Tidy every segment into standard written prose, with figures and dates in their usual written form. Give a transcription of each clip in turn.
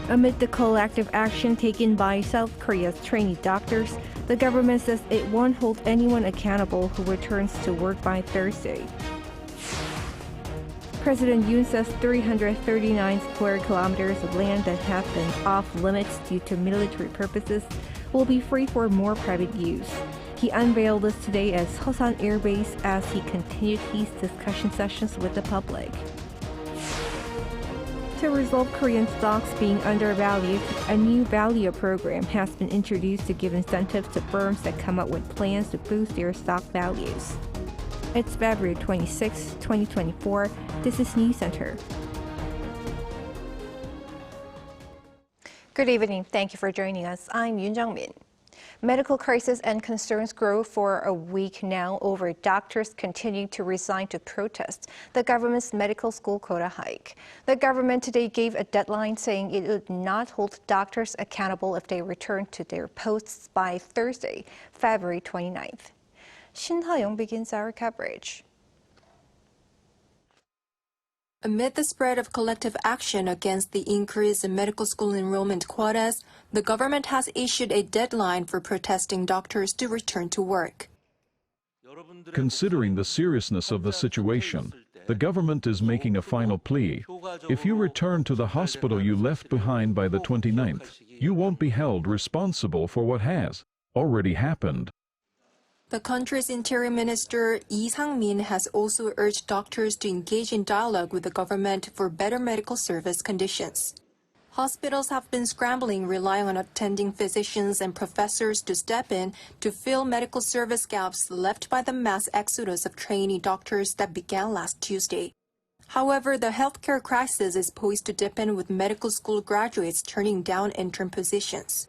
Amid the collective action taken by South Korea's trainee doctors, the government says it won't hold anyone accountable who returns to work by Thursday. President Yoon says 339 square kilometers of land that have been off limits due to military purposes will be free for more private use. He unveiled this today at Ulsan Air Base as he continued his discussion sessions with the public. To resolve Korean stocks being undervalued, a new value program has been introduced to give incentives to firms that come up with plans to boost their stock values. It's February 26, 2024. This is Newscenter. Good evening. Thank you for joining us. I'm Yoon Min. Medical crisis and concerns grow for a week now over doctors continuing to resign to protest the government's medical school quota hike. The government today gave a deadline saying it would not hold doctors accountable if they return to their posts by Thursday, February 29th. Shin Ha-young begins our coverage. Amid the spread of collective action against the increase in medical school enrollment quotas, the government has issued a deadline for protesting doctors to return to work. Considering the seriousness of the situation, the government is making a final plea. If you return to the hospital you left behind by the 29th, you won't be held responsible for what has already happened. The country's Interior Minister Lee Sang-min has also urged doctors to engage in dialogue with the government for better medical service conditions. Hospitals have been scrambling, relying on attending physicians and professors to step in to fill medical service gaps left by the mass exodus of trainee doctors that began last Tuesday. However, the healthcare crisis is poised to deepen with medical school graduates turning down interim positions.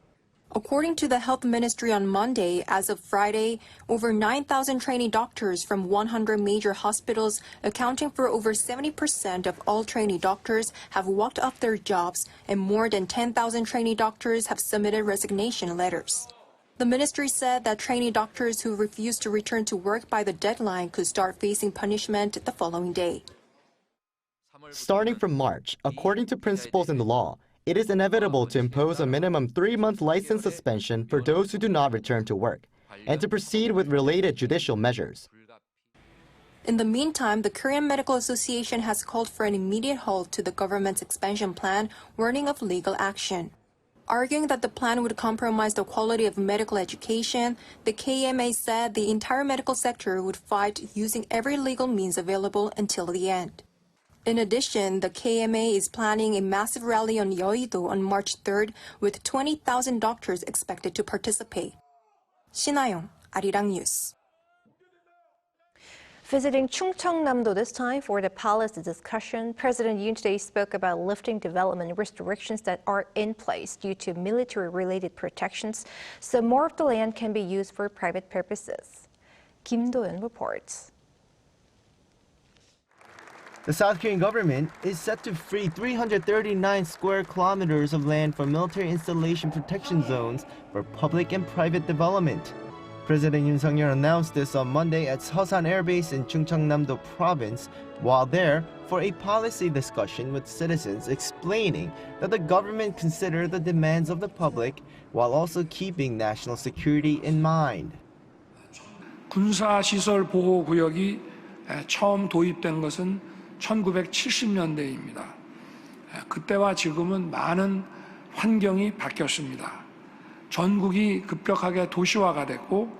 According to the Health Ministry on Monday, as of Friday, over 9,000 trainee doctors from 100 major hospitals, accounting for over 70% of all trainee doctors, have walked off their jobs, and more than 10,000 trainee doctors have submitted resignation letters. The ministry said that trainee doctors who refuse to return to work by the deadline could start facing punishment the following day. Starting from March, according to principles in the law, it is inevitable to impose a minimum 3-month license suspension for those who do not return to work, and to proceed with related judicial measures. In the meantime, the Korean Medical Association has called for an immediate halt to the government's expansion plan, warning of legal action. Arguing that the plan would compromise the quality of medical education, the KMA said the entire medical sector would fight using every legal means available until the end. In addition, the KMA is planning a massive rally on Yeouido on March 3rd with 20,000 doctors expected to participate. Shin Ha-young, Arirang News. Visiting Chungcheongnam-do this time for the policy discussion, President Yoon today spoke about lifting development restrictions that are in place due to military-related protections, so more of the land can be used for private purposes. Kim Do-eun reports. The South Korean government is set to free 339 square kilometers of land for military installation protection zones for public and private development. President Yoon Suk-yeol announced this on Monday at Ulsan Air Base in Chungcheongnam-do province, while there for a policy discussion with citizens explaining that the government considered the demands of the public while also keeping national security in mind. 군사시설 보호구역이 처음 도입된 것은 1970년대입니다. 그때와 지금은 많은 환경이 바뀌었습니다. 전국이 급격하게 도시화가 됐고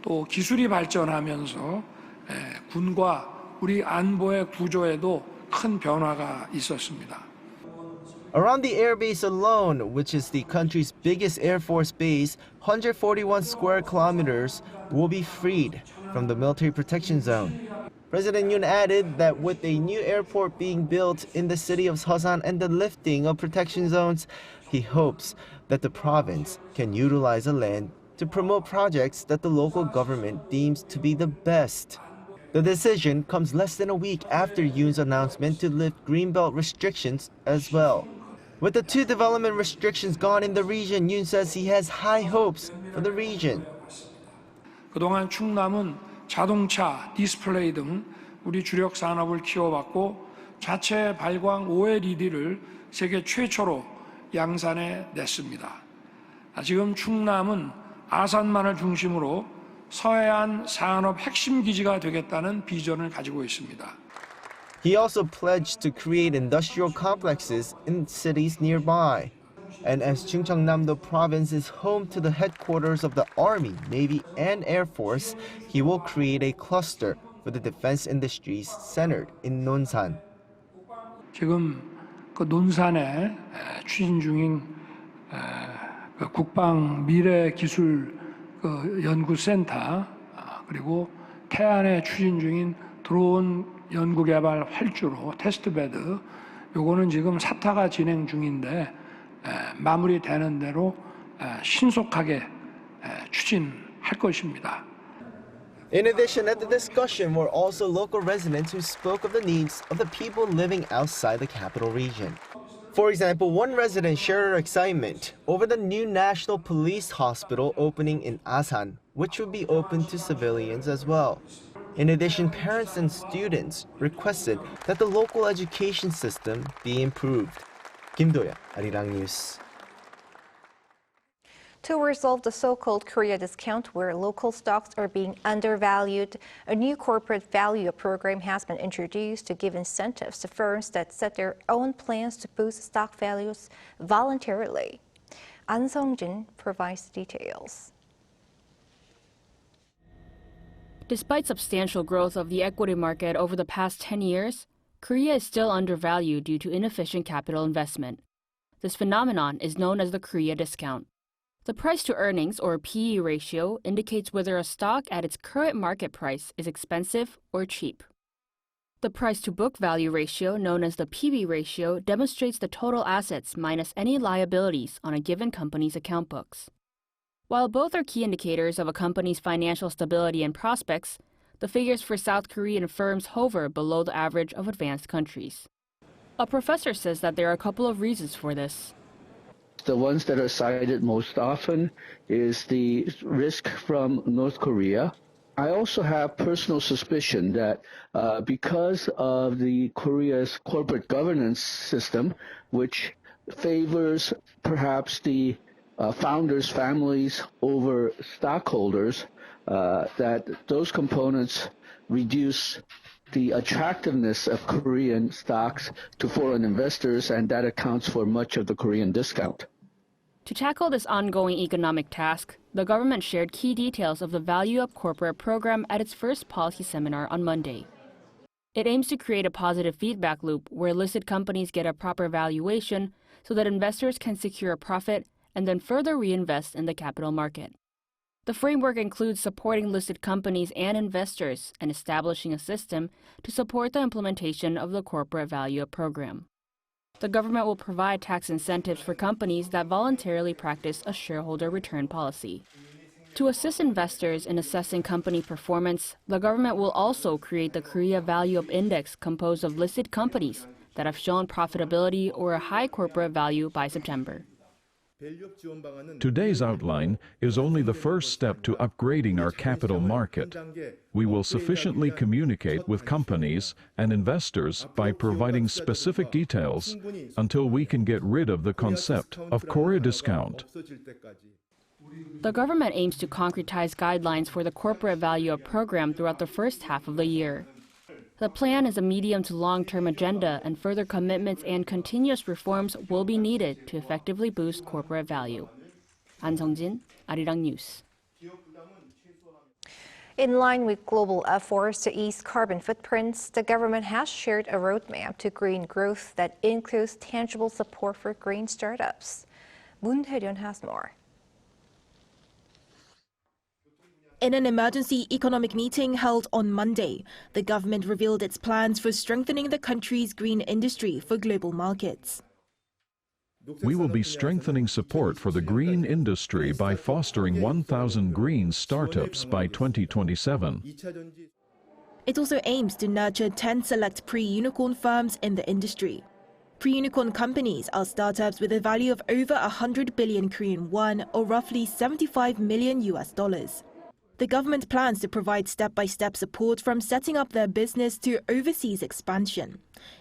또 기술이 발전하면서 군과 우리 안보의 구조에도 큰 변화가 있었습니다. Around the airbase alone, which is the country's biggest Air Force base, 141 square kilometers will be freed from the military protection zone. President Yoon added that with a new airport being built in the city of Ulsan and the lifting of protection zones, he hopes that the province can utilize the land to promote projects that the local government deems to be the best. The decision comes less than a week after Yoon's announcement to lift greenbelt restrictions as well. With the 2 development restrictions gone in the region, Yoon says he has high hopes for the region. 그동안 충남은 자동차, 디스플레이 등 우리 주력 산업을 키워왔고 자체 발광 OLED를 세계 최초로 양산에 냈습니다. 지금 충남은 아산만을 중심으로 서해안 산업 핵심 기지가 되겠다는 비전을 가지고 있습니다. He also pledged to create industrial complexes in cities nearby. And as Chungcheongnam-do province is home to the headquarters of the Army, Navy, and Air Force, he will create a cluster for the defense industries centered in Nonsan. 지금 그 논산에 추진 중인 국방 미래기술 연구센터 그리고 태안에 추진 중인 드론 연구개발 활주로 테스트베드 요거는 지금 사타가 진행 중인데 마무리되는 대로 신속하게 추진할 것입니다. In addition, at the discussion were also local residents who spoke of the needs of the people living outside the capital region. For example, one resident shared her excitement over the new National Police Hospital opening in Asan, which would be open to civilians as well. In addition, parents and students requested that the local education system be improved. Kim Do-yeon, Arirang News. To resolve the so-called Korea discount where local stocks are being undervalued, a new corporate value program has been introduced to give incentives to firms that set their own plans to boost stock values voluntarily. An Sung-jin provides details. Despite substantial growth of the equity market over the past 10 years, Korea is still undervalued due to inefficient capital investment. This phenomenon is known as the Korea discount. The price-to-earnings, or PE ratio, indicates whether a stock at its current market price is expensive or cheap. The price-to-book value ratio, known as the PB ratio, demonstrates the total assets minus any liabilities on a given company's account books. While both are key indicators of a company's financial stability and prospects, the figures for South Korean firms hover below the average of advanced countries. A professor says that there are a couple of reasons for this. The ones that are cited most often is the risk from North Korea. I also have personal suspicion that because of the Korea's corporate governance system, which favors perhaps the founders' families over stockholders, that those components reduce the attractiveness of Korean stocks to foreign investors, and that accounts for much of the Korean discount. To tackle this ongoing economic task, the government shared key details of the Value Up Corporate program at its first policy seminar on Monday. It aims to create a positive feedback loop where listed companies get a proper valuation so that investors can secure a profit and then further reinvest in the capital market. The framework includes supporting listed companies and investors and establishing a system to support the implementation of the Corporate Value Up program. The government will provide tax incentives for companies that voluntarily practice a shareholder return policy. To assist investors in assessing company performance, the government will also create the Korea Value Up Index composed of listed companies that have shown profitability or a high corporate value by September. Today's outline is only the first step to upgrading our capital market. We will sufficiently communicate with companies and investors by providing specific details until we can get rid of the concept of Korea discount. The government aims to concretize guidelines for the Corporate Value Up program throughout the first half of the year. The plan is a medium to long-term agenda, and further commitments and continuous reforms will be needed to effectively boost corporate value. An Sung-jin, Arirang News. In line with global efforts to ease carbon footprints, the government has shared a roadmap to green growth that includes tangible support for green startups. Moon Tae-ryun has more. In an emergency economic meeting held on Monday, the government revealed its plans for strengthening the country's green industry for global markets. We will be strengthening support for the green industry by fostering 1,000 green startups by 2027. It also aims to nurture 10 select pre-unicorn firms in the industry. Pre-unicorn companies are startups with a value of over 100 billion Korean won, or roughly $75 million. The government plans to provide step-by-step support from setting up their business to overseas expansion,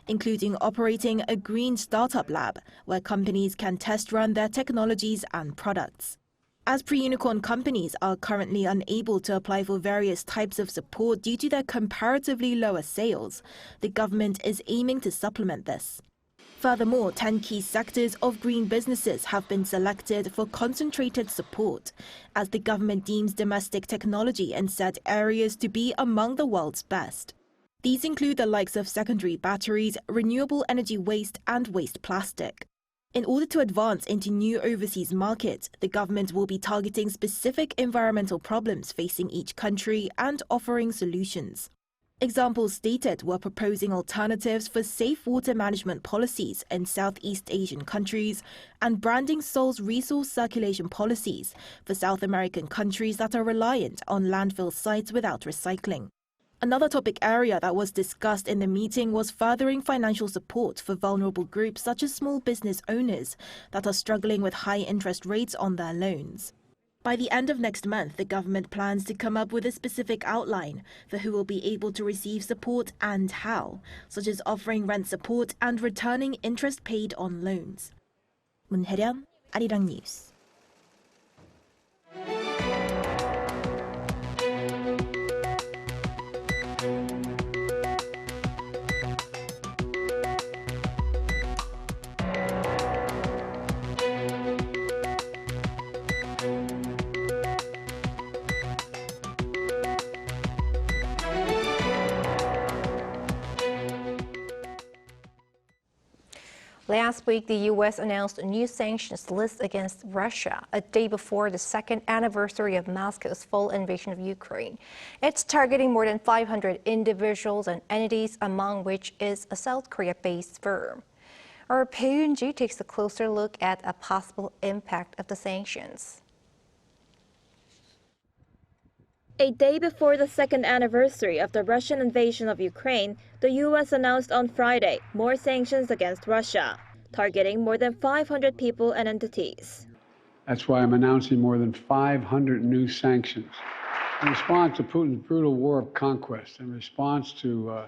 including operating a green startup lab where companies can test run their technologies and products. As pre-unicorn companies are currently unable to apply for various types of support due to their comparatively lower sales, the government is aiming to supplement this. Furthermore, 10 key sectors of green businesses have been selected for concentrated support, as the government deems domestic technology in said areas to be among the world's best. These include the likes of secondary batteries, renewable energy waste, and waste plastic. In order to advance into new overseas markets, the government will be targeting specific environmental problems facing each country and offering solutions. Examples stated were proposing alternatives for safe water management policies in Southeast Asian countries and branding Seoul's resource circulation policies for South American countries that are reliant on landfill sites without recycling. Another topic area that was discussed in the meeting was furthering financial support for vulnerable groups such as small business owners that are struggling with high interest rates on their loans. By the end of next month, the government plans to come up with a specific outline for who will be able to receive support and how, such as offering rent support and returning interest paid on loans. 문혜련, Arirang News. Last week, the U.S. announced a new sanctions list against Russia, a day before the second anniversary of Moscow's full invasion of Ukraine. It's targeting more than 500 individuals and entities, among which is a South Korea-based firm. Our Bae Yoon-ji takes a closer look at a possible impact of the sanctions. A day before the second anniversary of the Russian invasion of Ukraine, the U.S. announced on Friday more sanctions against Russia, targeting more than 500 people and entities. That's why I'm announcing more than 500 new sanctions. In response to Putin's brutal war of conquest, in response to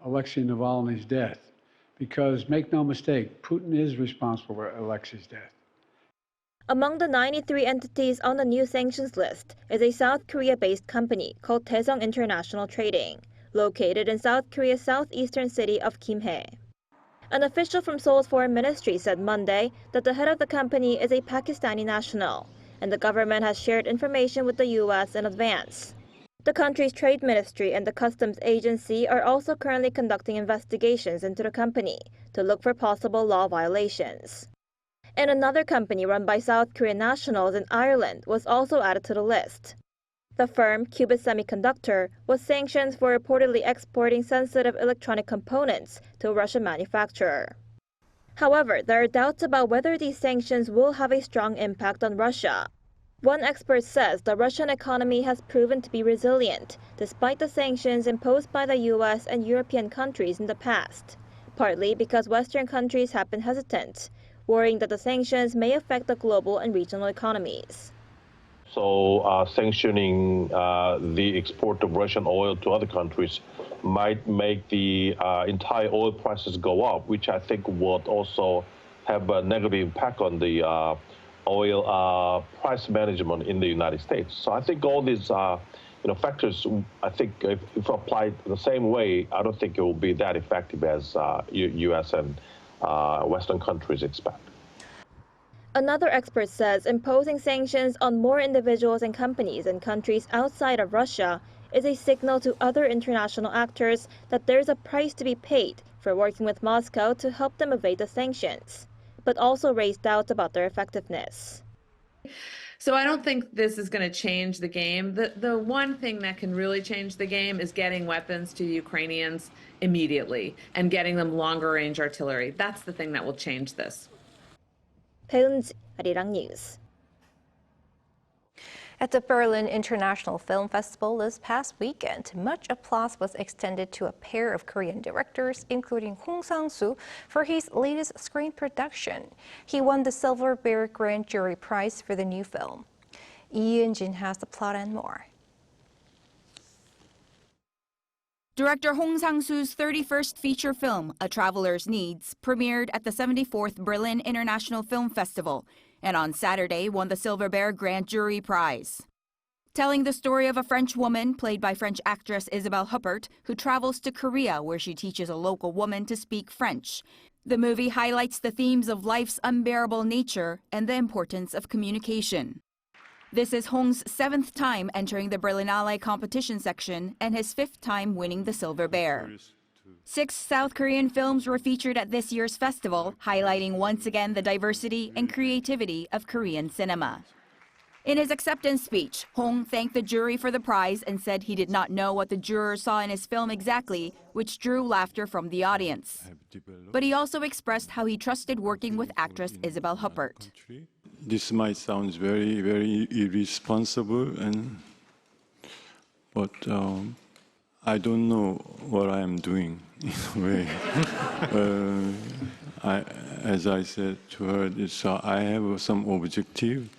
Alexei Navalny's death, because make no mistake, Putin is responsible for Alexei's death. Among the 93 entities on the new sanctions list is a South Korea-based company called Daesung International Trading, located in South Korea's southeastern city of Kimhae. An official from Seoul's foreign ministry said Monday that the head of the company is a Pakistani national, and the government has shared information with the U.S. in advance. The country's trade ministry and the customs agency are also currently conducting investigations into the company to look for possible law violations. And another company run by South Korean nationals in Ireland was also added to the list. The firm, Gov't Semiconductor, was sanctioned for reportedly exporting sensitive electronic components to a Russian manufacturer. However, there are doubts about whether these sanctions will have a strong impact on Russia. One expert says the Russian economy has proven to be resilient, despite the sanctions imposed by the U.S. and European countries in the past, partly because Western countries have been hesitant, worrying that the sanctions may affect the global and regional economies. So sanctioning the export of Russian oil to other countries might make the entire oil prices go up, which I think would also have a negative impact on the oil price management in the United States. So I think all these factors, I think if applied the same way, I don't think it will be that effective as U.S. and Western countries expect. Another expert says imposing sanctions on more individuals and companies in countries outside of Russia is a signal to other international actors that there's a price to be paid for working with Moscow to help them evade the sanctions, but also raised doubts about their effectiveness. So I don't think this is going to change the game. The one thing that can really change the game is getting weapons to the Ukrainians immediately and getting them longer range artillery. That's the thing that will change this. Arirang News. At the Berlin International Film Festival this past weekend, much applause was extended to a pair of Korean directors, including Sang-soo, for his latest screen production. He won the Silver Bear Grand Jury Prize for the new film. Lee Eun-jin has the plot and more. Director Sang-soo's 31st feature film, A Traveler's Needs, premiered at the 74th Berlin International Film Festival and on Saturday won the Silver Bear Grand Jury Prize. Telling the story of a French woman, played by French actress Isabelle Huppert, who travels to Korea where she teaches a local woman to speak French. The movie highlights the themes of life's unbearable nature and the importance of communication. This is Hong's 7th time entering the Berlinale competition section and his 5th time winning the Silver Bear. 6 South Korean films were featured at this year's festival, highlighting once again the diversity and creativity of Korean cinema. In his acceptance speech, Hong thanked the jury for the prize and said he did not know what the jurors saw in his film exactly, which drew laughter from the audience. But he also expressed how he trusted working with actress Isabelle Huppert. This might sound very, very irresponsible, but I don't know what I am doing in a way. As I said to her, I have some objective.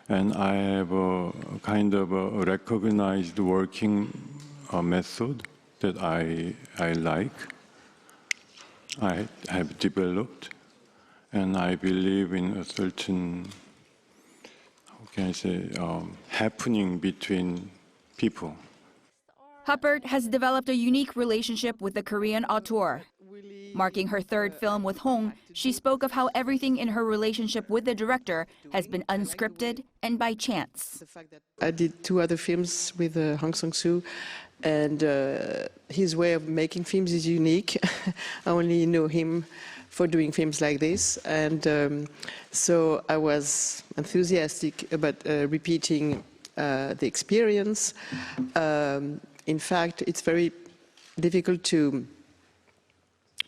And I have a kind of a recognized working method that I like, I have developed, and I believe in a certain, how can I say, happening between people. Huppert has developed a unique relationship with the Korean auteur. Marking her 3rd film with Hong, she spoke of how everything in her relationship with the director has been unscripted and by chance. I did 2 other films with Sang-soo, and his way of making films is unique. I only know him for doing films like this, and so I was enthusiastic about repeating the experience. In fact, it's very difficult to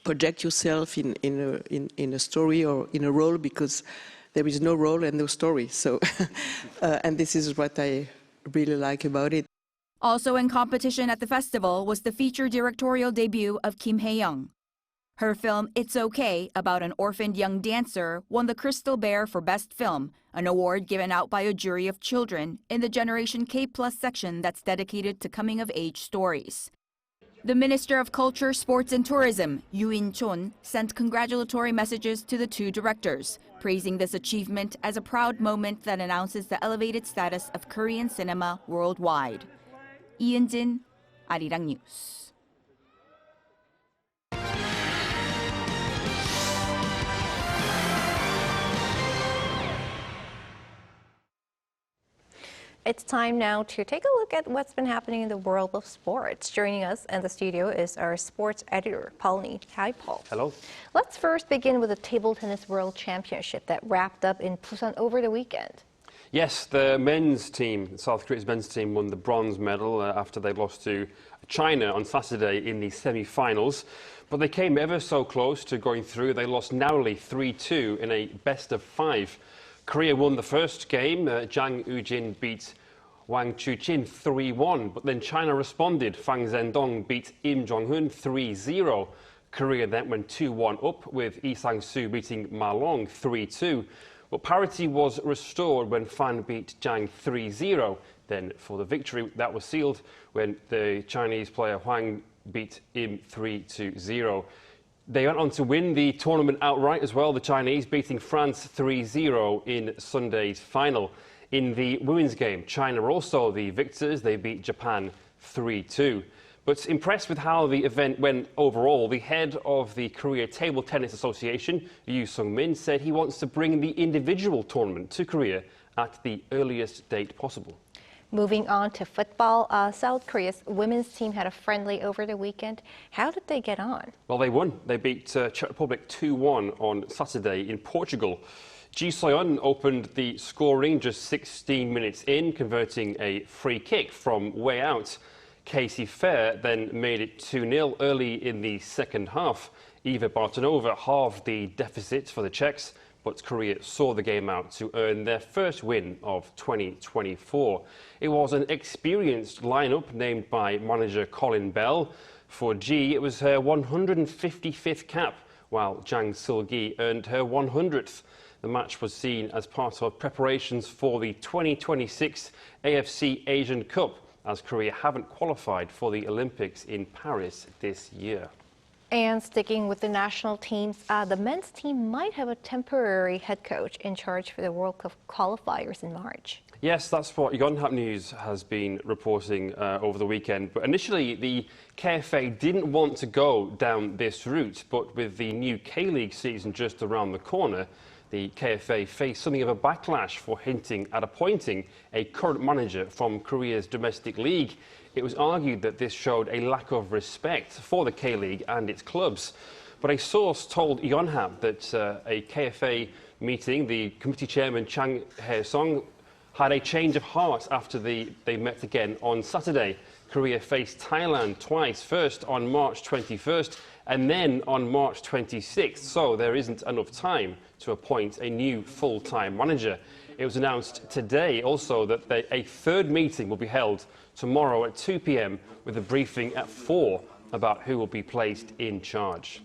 project yourself in a story or in a role because there is no role and no story. So, and this is what I really like about it. Also in competition at the festival was the feature directorial debut of Kim Hae-young. Her film It's Okay, about an orphaned young dancer, won the Crystal Bear for Best Film, an award given out by a jury of children in the Generation K+ section that's dedicated to coming-of-age stories. The Minister of Culture, Sports and Tourism, Yoon, sent congratulatory messages to the 2 directors, praising this achievement as a proud moment that announces the elevated status of Korean cinema worldwide. 이은진, Arirang News. It's time now to take a look at what's been happening in the world of sports. Joining us in the studio is our sports editor, Paulini. Hi, Paul. Hello. Let's first begin with the Table Tennis World Championship that wrapped up in Busan over the weekend. Yes, the men's team, South Korea's men's team, won the bronze medal after they lost to China on Saturday in the semi-finals. But they came ever so close to going through. They lost narrowly 3-2 in a best-of-5. Korea won the first game. Jang Eugin beat Wang Chuqin 3-1, but then China responded. Fang Zhendong beat Im Jong-hun 3-0. Korea then went 2-1 up, with Lee Sang-soo beating Ma Long 3-2. But parity was restored when Fan beat Jang 3-0. Then for the victory, that was sealed when the Chinese player Huang beat Im 3-0. They went on to win the tournament outright as well, the Chinese beating France 3-0 in Sunday's final. In the women's game, China were also the victors. They beat Japan 3-2. But impressed with how the event went overall, the head of the Korea Table Tennis Association, Yoo Sung-min, said he wants to bring the individual tournament to Korea at the earliest date possible. Moving on to football, South Korea's women's team had a friendly over the weekend. How did they get on? Well, they won. They beat Czech Republic 2-1 on Saturday in Portugal. Ji Soyeon opened the scoring just 16 minutes in, converting a free kick from way out. Casey Fair then made it 2-0 early in the second half. Eva Bartonova halved the deficit for the Czechs, but Korea saw the game out to earn their first win of 2024. It was an experienced lineup named by manager Colin Bell. For Ji, it was her 155th cap, while Jang Sil-gi earned her 100th. The match was seen as part of preparations for the 2026 AFC Asian Cup as Korea haven't qualified for the Olympics in Paris this year. And sticking with the national teams, the men's team might have a temporary head coach in charge for the World Cup qualifiers in March. Yes, that's what Yonhap News has been reporting over the weekend. But initially, the KFA didn't want to go down this route. But with the new K-League season just around the corner, the KFA faced something of a backlash for hinting at appointing a current manager from Korea's domestic league. It was argued that this showed a lack of respect for the K-League and its clubs. But a source told Yonhap that a KFA meeting, the committee chairman Chang Hae-sung, had a change of heart after they met again on Saturday. Korea faced Thailand twice, first on March 21st and then on March 26th, so there isn't enough time to appoint a new full-time manager. It was announced today also that a third meeting will be held tomorrow at 2 p.m. with a briefing at 4 about who will be placed in charge.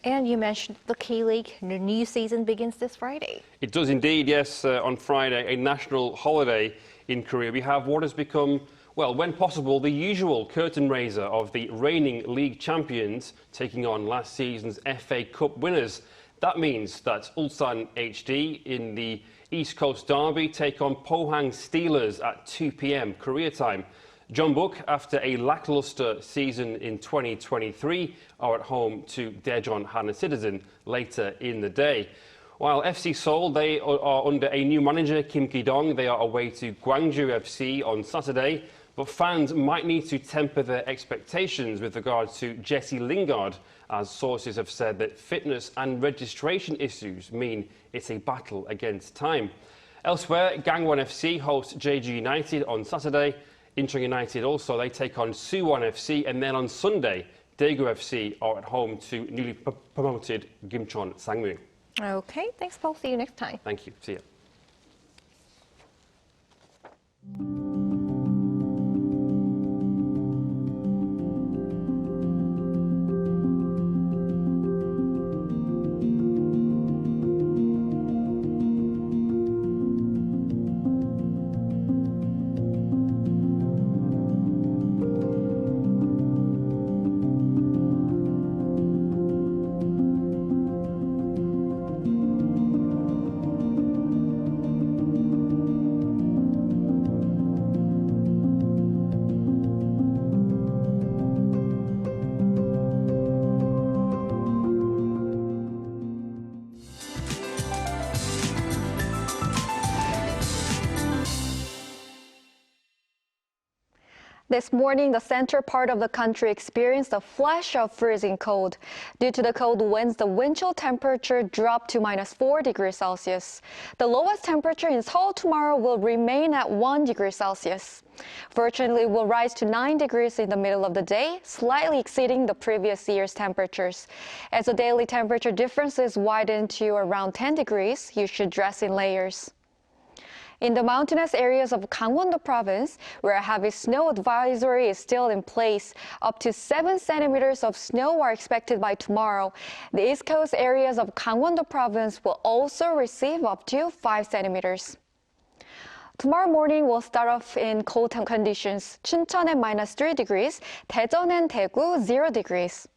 And you mentioned the K-League, the new season begins this Friday. It does indeed, yes, on Friday, a national holiday in Korea. We have what has become, well, when possible, the usual curtain raiser of the reigning league champions taking on last season's FA Cup winners. That means that Ulsan HD in the East Coast Derby take on Pohang Steelers at 2 p.m. Korea time. Jeonbuk, after a lackluster season in 2023, are at home to Daejeon Hana Citizen later in the day. While FC Seoul, they are under a new manager, Kim Ki-dong. They are away to Gwangju FC on Saturday. But fans might need to temper their expectations with regards to Jesse Lingard, as sources have said that fitness and registration issues mean it's a battle against time. Elsewhere, Gangwon FC host Jeju United on Saturday. Incheon United also, they take on Suwon FC, and then on Sunday, Daegu FC are at home to newly promoted Gimcheon Sangmu. Okay, thanks, Paul. See you next time. Thank you. See you. This morning, the center part of the country experienced a flash of freezing cold. Due to the cold winds, the wind chill temperature dropped to -4 degrees Celsius. The lowest temperature in Seoul tomorrow will remain at 1 degree Celsius. Fortunately, it will rise to 9 degrees in the middle of the day, slightly exceeding the previous year's temperatures. As the daily temperature differences widen to around 10 degrees, you should dress in layers. In the mountainous areas of Gangwon-do province, where a heavy snow advisory is still in place, up to 7 centimeters of snow are expected by tomorrow. The east coast areas of Gangwon-do province will also receive up to 5 centimeters. Tomorrow morning will start off in cold conditions. Chuncheon at -3 degrees, Daejeon and Daegu 0 degrees.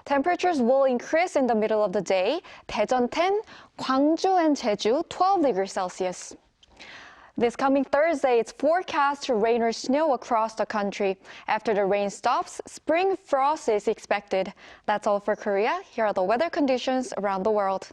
Temperatures will increase in the middle of the day. Daejeon 10, Gwangju and Jeju 12 degrees Celsius. This coming Thursday, it's forecast to rain or snow across the country. After the rain stops, spring frost is expected. That's all for Korea. Here are the weather conditions around the world.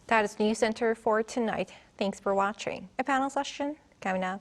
That is Newscenter for tonight. Thanks for watching. A panel session coming up.